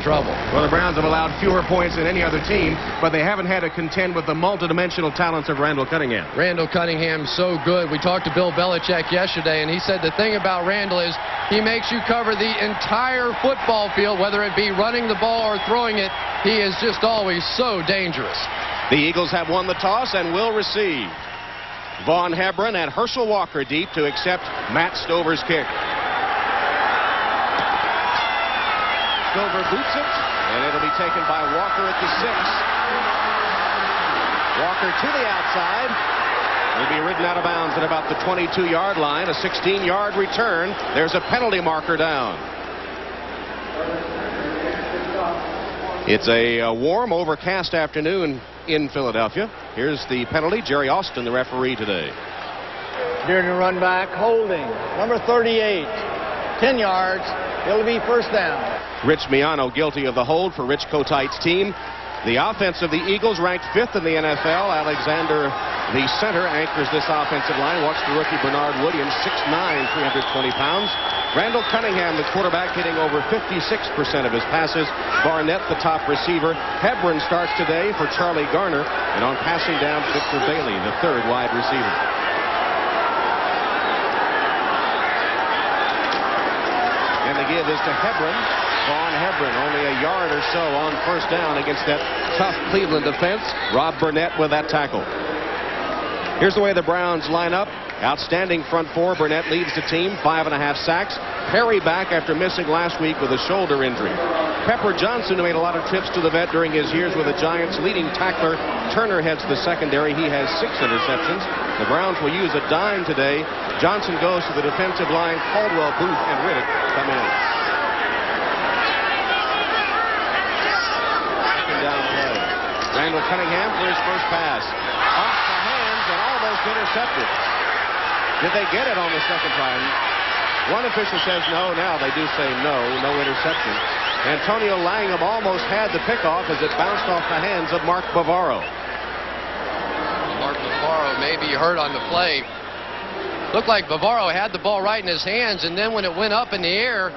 trouble. Well, the Browns have allowed fewer points than any other team, but they haven't had to contend with the multidimensional talents of Randall Cunningham. Randall Cunningham's so good. We talked to Bill Belichick yesterday, and he said the thing about Randall is he makes you cover the entire football field, whether it be running the ball or throwing it. He is just always so dangerous. The Eagles have won the toss and will receive. Vaughn Hebron and Herschel Walker deep to accept Matt Stover's kick. Stover boots it, and it'll be taken by Walker at the 6. Walker to the outside. Will be ridden out of bounds at about the 22-yard line. A 16-yard return. There's a penalty marker down. It's a warm, overcast afternoon in Philadelphia. Here's the penalty. Jerry Austin, the referee today. During the run back, holding. Number 38, 10 yards. It'll be first down. Rich Miano guilty of the hold for Rich Kotite's team. The offense of the Eagles ranked 5th in the NFL. Alexander, the center, anchors this offensive line. Watch the rookie Bernard Williams, 6'9", 320 pounds. Randall Cunningham, the quarterback, hitting over 56% of his passes. Barnett, the top receiver. Hebron starts today for Charlie Garner. And on passing down, Victor Bailey, the third wide receiver. And the give is to Hebron. Vaughn Hebron only a yard or so on first down against that tough Cleveland defense. Rob Burnett with that tackle. Here's the way the Browns line up. Outstanding front four. Burnett leads the team, 5.5 sacks. Perry back after missing last week with a shoulder injury. Pepper Johnson, who made a lot of trips to the vet during his years with the Giants, leading tackler. Turner heads the secondary. He has 6 interceptions. The Browns will use a dime today. Johnson goes to the defensive line. Caldwell, Booth, and Riddick come in. Randall Cunningham for his first pass. Off the hands and almost intercepted. Did they get it on the second time? One official says no. Now they do say no interception. Antonio Langham almost had the pickoff as it bounced off the hands of Mark Bavaro. Mark Bavaro may be hurt on the play. Looked like Bavaro had the ball right in his hands, and then when it went up in the air,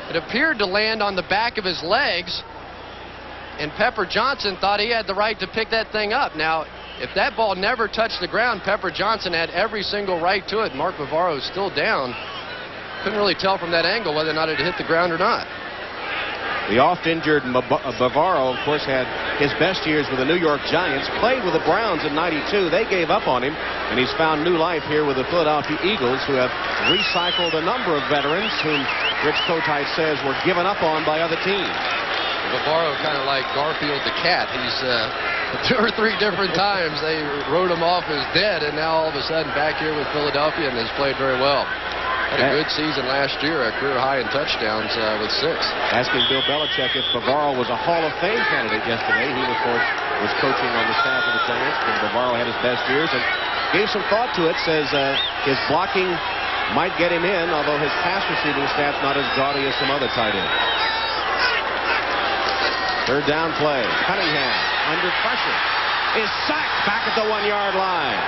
it appeared to land on the back of his legs. And Pepper Johnson thought he had the right to pick that thing up. Now, if that ball never touched the ground, Pepper Johnson had every single right to it. Mark Bavaro is still down. Couldn't really tell from that angle whether or not it hit the ground or not. The oft-injured Bavaro, of course, had his best years with the New York Giants, played with the Browns in '92. They gave up on him, and he's found new life here with the Philadelphia Eagles, who have recycled a number of veterans whom Rich Kotite says were given up on by other teams. Bavaro kind of like Garfield the cat. He's 2 or 3 different times they wrote him off as dead, and now all of a sudden back here with Philadelphia and has played very well. Had a good season last year, a career high in touchdowns with 6. Asking Bill Belichick if Bavaro was a Hall of Fame candidate yesterday. He, of course, was coaching on the staff of the Giants when Bavaro had his best years and gave some thought to it. Says his blocking might get him in, although his pass receiving stat's not as gaudy as some other tight ends. Third down play. Cunningham under pressure is sacked back at the 1-yard line.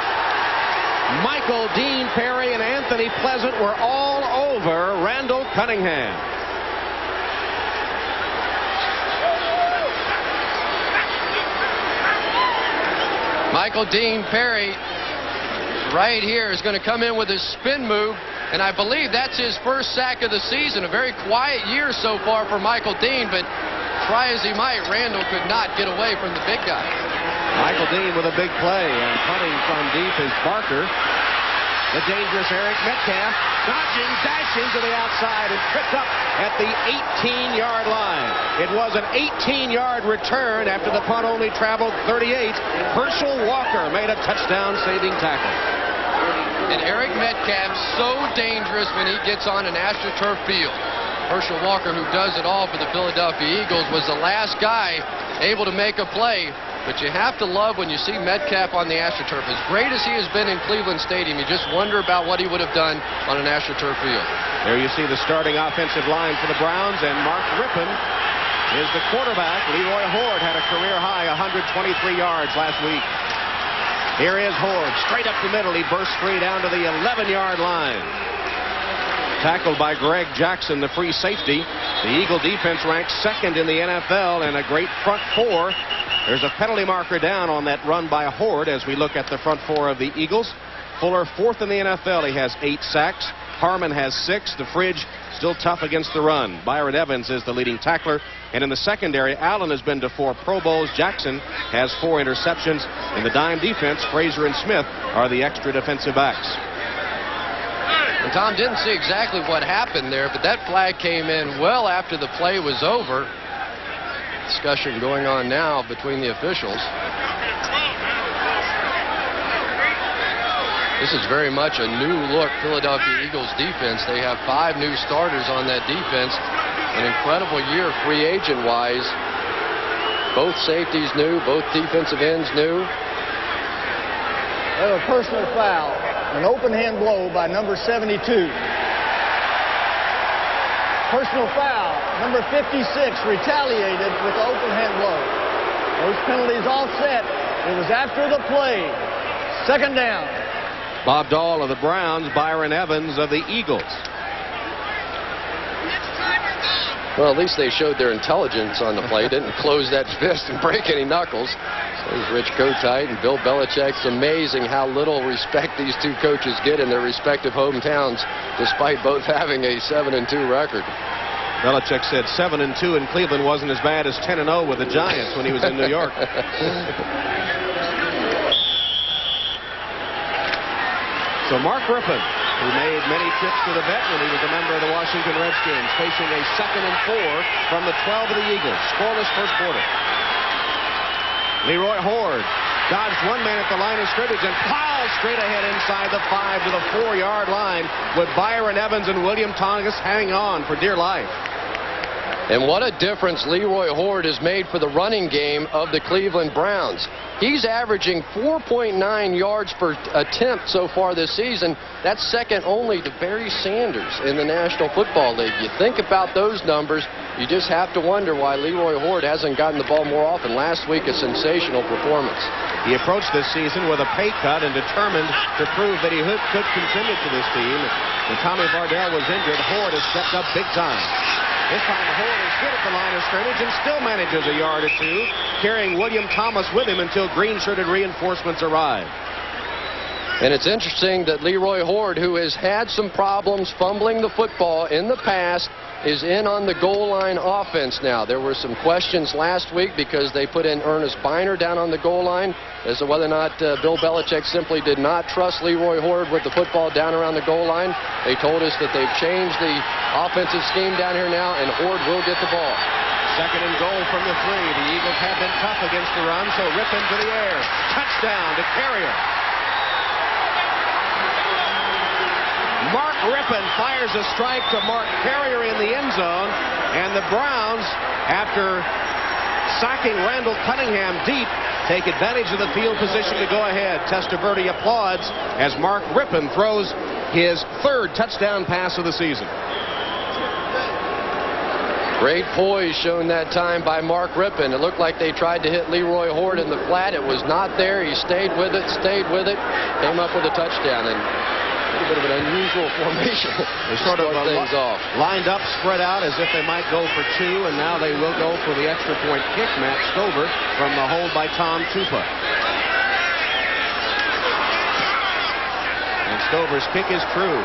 Michael Dean Perry and Anthony Pleasant were all over Randall Cunningham. Michael Dean Perry right here is going to come in with his spin move, and I believe that's his first sack of the season. A very quiet year so far for Michael Dean, but try as he might, Randall could not get away from the big guy. Michael Dean with a big play, and punting from deep is Barker. The dangerous Eric Metcalf dodging, dashing to the outside and tripped up at the 18-yard line. It was an 18-yard return after the punt only traveled 38. Herschel Walker made a touchdown-saving tackle. And Eric Metcalf so dangerous when he gets on an AstroTurf field. Herschel Walker, who does it all for the Philadelphia Eagles, was the last guy able to make a play. But you have to love when you see Metcalf on the AstroTurf. As great as he has been in Cleveland Stadium, you just wonder about what he would have done on an AstroTurf field. There you see the starting offensive line for the Browns, and Mark Rippon is the quarterback. Leroy Horde had a career-high 123 yards last week. Here is Horde, straight up the middle. He bursts free down to the 11-yard line. Tackled by Greg Jackson, the free safety. The Eagle defense ranks second in the NFL and a great front four. There's a penalty marker down on that run by Horde as we look at the front four of the Eagles. Fuller fourth in the NFL. He has 8 sacks. Harmon has 6. The Fridge still tough against the run. Byron Evans is the leading tackler. And in the secondary, Allen has been to 4 Pro Bowls. Jackson has 4 interceptions. In the dime defense, Frazier and Smith are the extra defensive backs. And Tom didn't see exactly what happened there, but that flag came in well after the play was over. Discussion going on now between the officials. This is very much a new look Philadelphia Eagles defense. They have 5 new starters on that defense. An incredible year free agent wise. Both safeties new, both defensive ends new. They have a personal foul. An open hand blow by number 72. Personal foul. Number 56 retaliated with the open hand blow. Those penalties all set. It was after the play. Second down. Bob Dahl of the Browns, Byron Evans of the Eagles. Well, at least they showed their intelligence on the play. Didn't close that fist and break any knuckles. There's Rich Kotite and Bill Belichick. It's amazing how little respect these two coaches get in their respective hometowns, despite both having a 7-2 record. Belichick said 7-2 in Cleveland wasn't as bad as 10-0 with the Giants when he was in New York. So Mark Rippon, who made many trips to the vet when he was a member of the Washington Redskins, facing a 2nd and 4 from the 12 of the Eagles. Scoreless first quarter. Leroy Horde dodged one man at the line of scrimmage and plows straight ahead inside the 5 to the 4-yard line with Byron Evans and William Tongas hanging on for dear life. And what a difference Leroy Horde has made for the running game of the Cleveland Browns. He's averaging 4.9 yards per attempt so far this season. That's second only to Barry Sanders in the National Football League. You think about those numbers, you just have to wonder why Leroy Horde hasn't gotten the ball more often. Last week, a sensational performance. He approached this season with a pay cut and determined to prove that he could contribute to this team. When Tommy Vardell was injured, Horde has stepped up big time. This time Horde is good at the line of scrimmage and still manages a yard or 2, carrying William Thomas with him until green-shirted reinforcements arrive. And it's interesting that Leroy Horde, who has had some problems fumbling the football in the past, is in on the goal line offense now. There were some questions last week because they put in Ernest Biner down on the goal line as to whether or not Bill Belichick simply did not trust Leroy Horde with the football down around the goal line. They told us that they've changed the offensive scheme down here now, and Horde will get the ball. 2nd and goal from the 3. The Eagles have been tough against the run, so rip into the air. Touchdown to Carrier. Mark Rippon fires a strike to Mark Carrier in the end zone, and the Browns, after sacking Randall Cunningham deep, take advantage of the field position to go ahead. Testaverde applauds as Mark Rippon throws his 3rd touchdown pass of the season. Great poise shown that time by Mark Rippon. It looked like they tried to hit Leroy Horde in the flat. It was not there. He stayed with it, came up with a touchdown. And a little bit of an unusual formation. They sort of lined up, spread out as if they might go for 2, and now they will go for the extra point kick. Matt Stover from the hold by Tom Tupa. And Stover's kick is true.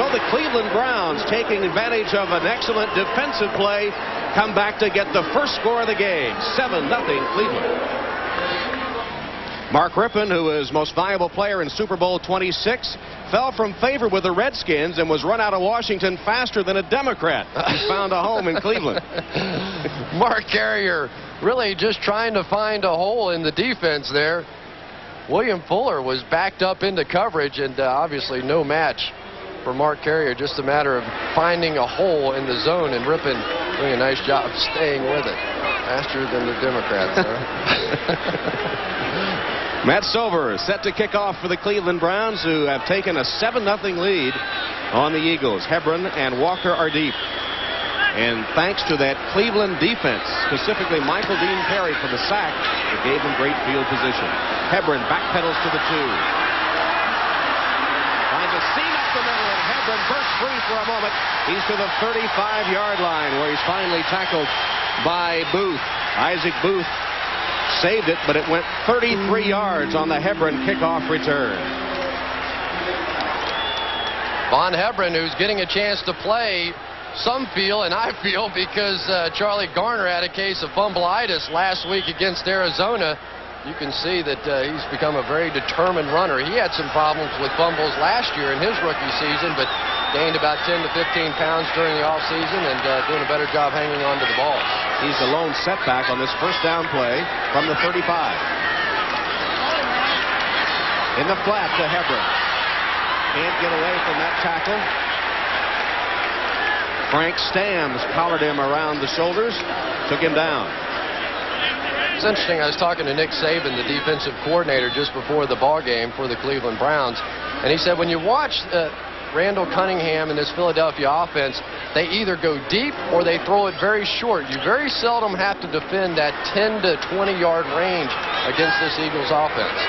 So the Cleveland Browns, taking advantage of an excellent defensive play, come back to get the first score of the game. 7-0 Cleveland. Mark Rippon, who is most valuable player in Super Bowl 26, fell from favor with the Redskins and was run out of Washington faster than a Democrat. He's found a home in Cleveland. Mark Carrier really just trying to find a hole in the defense there. William Fuller was backed up into coverage, and obviously no match for Mark Carrier. Just a matter of finding a hole in the zone, and Rippon doing a nice job staying with it. Faster than the Democrats. Matt Stover set to kick off for the Cleveland Browns, who have taken a 7-0 lead on the Eagles. Hebron and Walker are deep. And thanks to that Cleveland defense, specifically Michael Dean Perry for the sack, that gave him great field position. Hebron backpedals to the 2. Finds a seam up the middle, and Hebron Hebron bursts free for a moment. He's to the 35-yard line where he's finally tackled by Booth. Isaac Booth saved it, but it went 33 yards on the Hebron kickoff return. Von Hebron, who's getting a chance to play, some feel, and I feel, because Charlie Garner had a case of fumbleitis last week against Arizona. You can see that he's become a very determined runner. He had some problems with fumbles last year in his rookie season, but gained about 10 to 15 pounds during the offseason and doing a better job hanging on to the ball. He's the lone setback on this first down play from the 35. In the flat to Hebron. Can't get away from that tackle. Frank Stams collared him around the shoulders, took him down. It's interesting. I was talking to Nick Saban, the defensive coordinator, just before the ball game for the Cleveland Browns, and he said when you watch Randall Cunningham and this Philadelphia offense, they either go deep or they throw it very short. You very seldom have to defend that 10 to 20-yard range against this Eagles offense.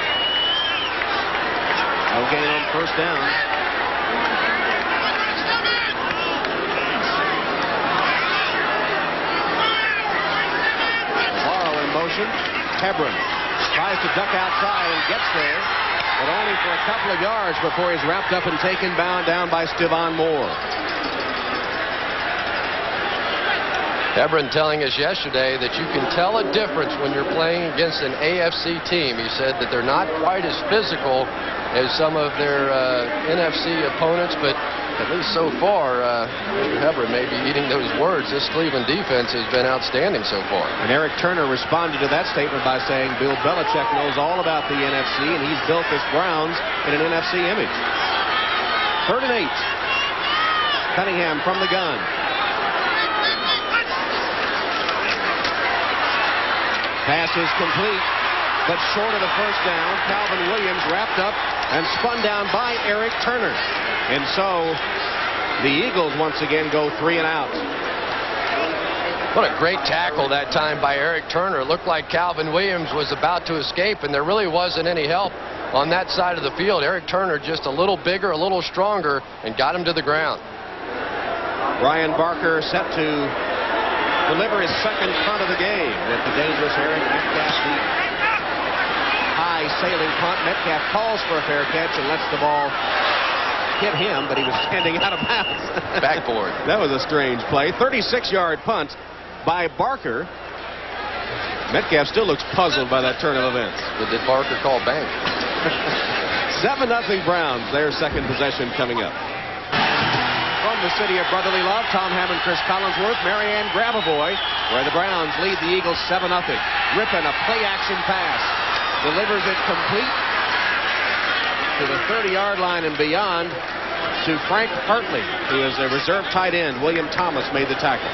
No gain on first down. Morrow in motion. Hebron tries to duck outside and gets there, but only for a couple of yards before he's wrapped up and taken down by Stevan Moore. Hebron telling us yesterday that you can tell a difference when you're playing against an AFC team. He said that they're not quite as physical as some of their NFC opponents, but at least so far, Mr. Hebron may be eating those words. This Cleveland defense has been outstanding so far. And Eric Turner responded to that statement by saying Bill Belichick knows all about the NFC, and he's built this Browns in an NFC image. 3rd and 8. Cunningham from the gun. Pass is complete, but short of the first down. Calvin Williams wrapped up and spun down by Eric Turner. And so the Eagles once again go 3 and out. What a great tackle that time by Eric Turner. It looked like Calvin Williams was about to escape, and there really wasn't any help on that side of the field. Eric Turner just a little bigger, a little stronger, and got him to the ground. Ryan Barker set to deliver his second punt of the game at the dangerous Eric Metcalf. The high sailing punt. Metcalf calls for a fair catch and lets the ball hit him, but he was standing out of bounds. Backboard. That was a strange play. 36-yard punt by Barker. Metcalf still looks puzzled by that turn of events. But did Barker call bank? 7-0 Browns. Their second possession coming up. From the city of brotherly love, Tom Hammond, Chris Collinsworth, Marianne Grabavoy, where the Browns lead the Eagles 7-0. Rippon, a play-action pass, delivers it complete to the 30-yard line and beyond to Frank Hartley, who is a reserve tight end. William Thomas made the tackle.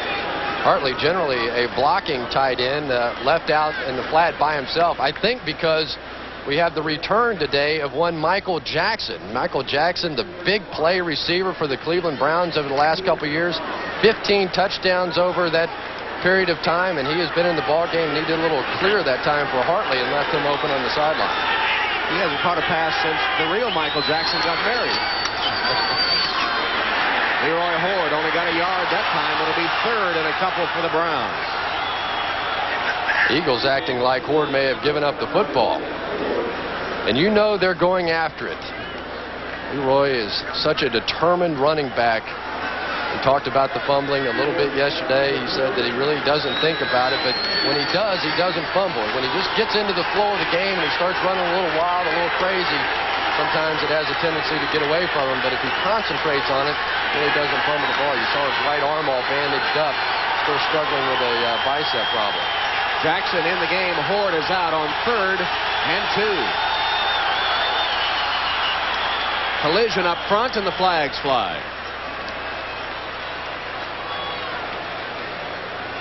Hartley, generally a blocking tight end, left out in the flat by himself. I think because we have the return today of one Michael Jackson. Michael Jackson, the big play receiver for the Cleveland Browns over the last couple years. 15 touchdowns over that period of time, and he has been in the ball game, and he did a little clear that time for Hartley and left him open on the sideline. He hasn't caught a pass since the real Michael Jackson got married. Leroy Horde only got a yard that time. It'll be 3rd and a couple for the Browns. Eagles acting like Horde may have given up the football. And you know they're going after it. Leroy is such a determined running back. We talked about the fumbling a little bit yesterday. He said that he really doesn't think about it, but when he does, he doesn't fumble. When he just gets into the flow of the game and he starts running a little wild, a little crazy, sometimes it has a tendency to get away from him, but if he concentrates on it, he really doesn't fumble the ball. You saw his right arm all bandaged up, still struggling with a bicep problem. Jackson in the game. Horde is out on 3rd and 2. Collision up front and the flags fly.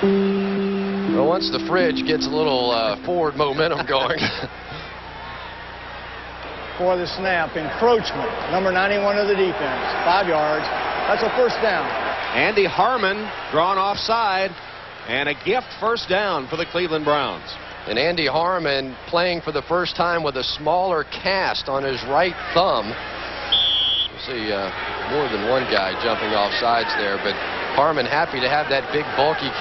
Well, once the fridge gets a little forward momentum going. For the snap, encroachment, number 91 of the defense, 5 yards. That's a first down. Andy Harmon drawn offside, and a gift first down for the Cleveland Browns. And Andy Harmon playing for the first time with a smaller cast on his right thumb. See more than one guy jumping off sides there, but Harmon happy to have that big bulky